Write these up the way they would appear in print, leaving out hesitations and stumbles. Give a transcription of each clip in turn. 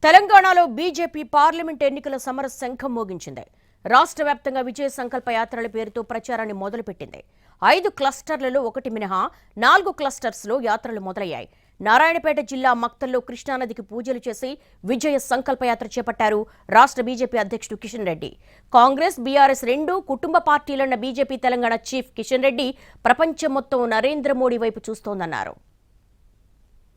తెలంగాణలో BJP parliament ఎన్నికల సమర శంఖం మోగించింది. రాష్ట్ర వ్యాప్తంగా విజయ సంకల్ప యాత్రల పేరుతో ప్రచారాన్ని మొదలుపెట్టింది. 5 క్లస్టర్లలో 1 మినహా 4 క్లస్టర్స్లో యాత్రలు మొదలయ్యాయి. నారాయణపేట జిల్లా మక్తల్లో కృష్ణానదికి పూజలు చేసి విజయ సంకల్ప యాత్ర చేపట్టారు రాష్ట్ర బీజేపీ అధ్యక్షుడు కిషన్ రెడ్డి. కాంగ్రెస్, బీఆర్ఎస్ రెండూ కుటుంబ పార్టీలన్న బీజేపీ తెలంగాణ చీఫ్ కిషన్ రెడ్డి ప్రపంచం మొత్తం నరేంద్ర మోడీ వైపు చూస్తోందన్నారు.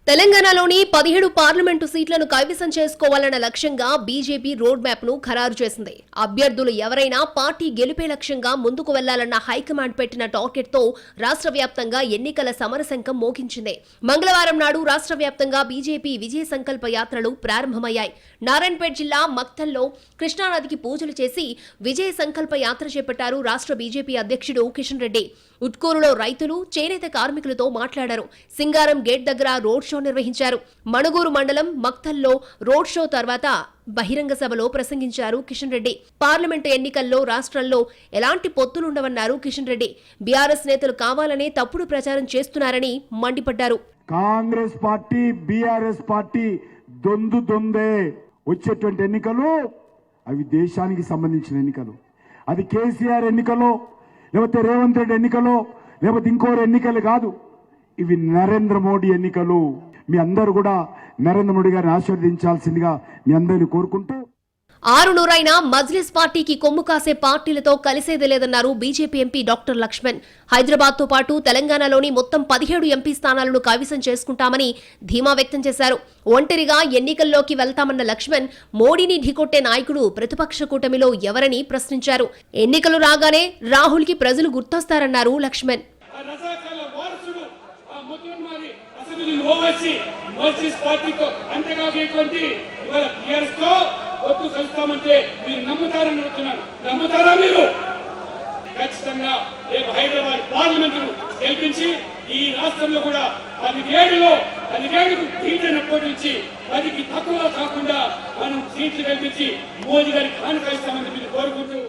తెలంగాణలోని 17 పార్లమెంటు సీట్లను కైవసం చేసుకోవాలన్న లక్ష్యంగా బీజేపీ రోడ్ మ్యాప్ ను ఖరారు చేసింది. అభ్యర్థులు ఎవరైనా పార్టీ గెలిపే లక్ష్యంగా ముందుకు వెళ్లాలన్న హైకమాండ్ పెట్టిన టార్గెట్ తో రాష్ట్ర వ్యాప్తంగా ఎన్నికల సమరశంఖం మోగించింది. మంగళవారం నాడు రాష్ట్ర వ్యాప్తంగా బీజేపీ విజయ సంకల్ప యాత్రలు ప్రారంభమయ్యాయి. నారాయణపేట జిల్లా మక్తల్లో కృష్ణానదికి పూజలు చేసి విజయ సంకల్ప యాత్ర చేపట్టారు రాష్ట్ర బీజేపీ అధ్యక్షుడు కిషన్ రెడ్డి. ఉట్కూరులో రైతులు, చేనేత కార్మికులతో మాట్లాడారు. సింగారం గేట్ దగ్గర రోడ్ షో నిర్వహించారు. మణుగూరు మండలం మక్తల్లో రోడ్ షో తర్వాత బహిరంగ సభలో ప్రసంగించారు కిషన్ రెడ్డి. పార్లమెంటు ఎన్నికల్లో రాష్ట్రంలో ఎలాంటి పొత్తులుండవన్నారు కిషన్ రెడ్డి. బీఆర్ఎస్ నేతలు కావాలనే తప్పుడు ప్రచారం చేస్తున్నారని మండిపడ్డారు. కాంగ్రెస్ పార్టీ, బీఆర్ఎస్ పార్టీ దొందే. వచ్చేటువంటి ఎన్నికలు అవి దేశానికి సంబంధించిన ఎన్నికలు. అది కేసీఆర్ ఎన్నికలో, లేకపోతే రేవంత్ రెడ్డి ఎన్నికలో, లేకపోతే ఇంకోరు ఎన్నికలు కాదు. ఇవి నరేంద్ర మోడీ ఎన్నికలు. మీ అందరూ కూడా నరేంద్ర మోడీ గారిని ఆశీర్వదించాల్సిందిగా మీ అందరిని కోరుకుంటూ, 6 నూరైనా మజ్లిస్ పార్టీకి కొమ్ము కాసే పార్టీలతో కలిసేది లేదన్నారు BJP MP doctor Lakshman. Hyderabad తో పాటు తెలంగాణలోని మొత్తం 17 ఎంపీ స్థానాలను కైవసం చేసుకుంటామని ధీమా వ్యక్తం చేశారు. ఒంటరిగా ఎన్నికల్లోకి వెళ్తామన్న లక్ష్మణ్ మోడీని ఢీకొట్టే నాయకుడు ప్రతిపక్ష కూటమిలో ఎవరని ప్రశ్నించారు. ఎన్నికలు రాగానే రాహుల్ కి ప్రజలు గుర్తొస్తారన్నారు లక్ష్మణ్. ఒట్టు కలుస్తామంటే మీరు నమ్ముతారని చెప్తున్నాను. నమ్ముతారా? మీరు ఖచ్చితంగా రేపు హైదరాబాద్ పార్లమెంట్ గెలిపించి ఈ రాష్ట్రంలో కూడా 17కు సీట్లను పోటీ 10కి తక్కువ కాకుండా మనం సీట్లు గెలిపించి మోదీ గారికి కానుకలిస్తామని మీరు కోరుకుంటూ,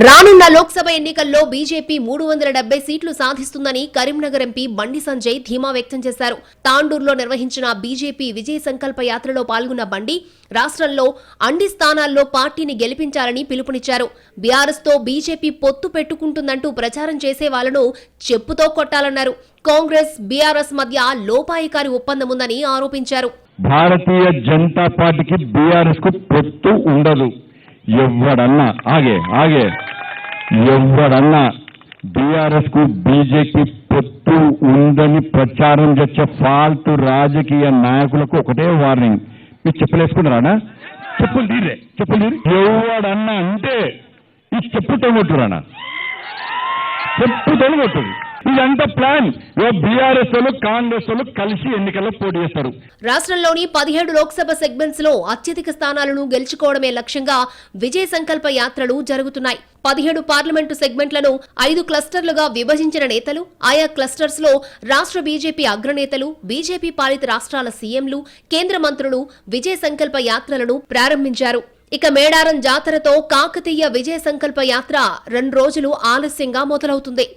రానున్న లోక్సభ ఎన్నికల్లో బీజేపీ 370 సీట్లు సాధిస్తుందని కరీంనగర్ ఎంపీ బండి సంజయ్ ధీమా వ్యక్తం చేశారు. తాండూరులో నిర్వహించిన బీజేపీ విజయ సంకల్ప యాత్రలో పాల్గొన్న బండి రాష్ట్రంలో అన్ని స్థానాల్లో పార్టీని గెలిపించాలని పిలుపునిచ్చారు. బీఆర్ఎస్ తో బీజేపీ పొత్తు పెట్టుకుంటుందంటూ ప్రచారం చేసే వాళ్లను చెప్పుతో కొట్టాలన్నారు. కాంగ్రెస్, బీఆర్ఎస్ మధ్య లోపాయికారి ఒప్పందముందని ఆరోపించారు. భారతీయ జనతా పార్టీకి బీఆర్ఎస్ కు పొత్తు ఉండదు. ఎవడన్నా బీఆర్ఎస్ కు బీజేపీ పొత్తు ఉందని ప్రచారం చేసే ఫాల్తు రాజకీయ నాయకులకు ఒకటే వార్నింగ్. మీరు చెప్పులేసుకున్నారా? చెప్పులు తీరే. ఎవడన్నా అంటే ఈ చెప్పుతో కొట్టురానా? చెప్పుతో కొట్టుడు. ఇదంతా ప్లాన్. బీఆర్ఎస్ వాళ్ళు, కాంగ్రెస్ వాళ్ళు కలిసి ఎన్నికల్లో పోటీ చేస్తారు. రాష్ట్రంలోని 17 లోక్సభ సెగ్మెంట్స్ లో అత్యధిక స్థానాలను గెలుచుకోవడమే లక్ష్యంగా విజయ సంకల్ప యాత్రలు జరుగుతున్నాయి. 17 పార్లమెంటు సెగ్మెంట్లను 5 క్లస్టర్లుగా విభజించిన నేతలు, ఆయా క్లస్టర్స్ లో రాష్ట్ర బీజేపీ అగ్రనేతలు, బీజేపీ పాలిత రాష్ట్రాల సీఎంలు, కేంద్ర మంత్రులు విజయ సంకల్ప యాత్రలను ప్రారంభించారు. ఇక మేడారం జాతరతో కాకతీయ విజయ సంకల్ప యాత్ర 2 రోజులు ఆలస్యంగా మొదలవుతుంది.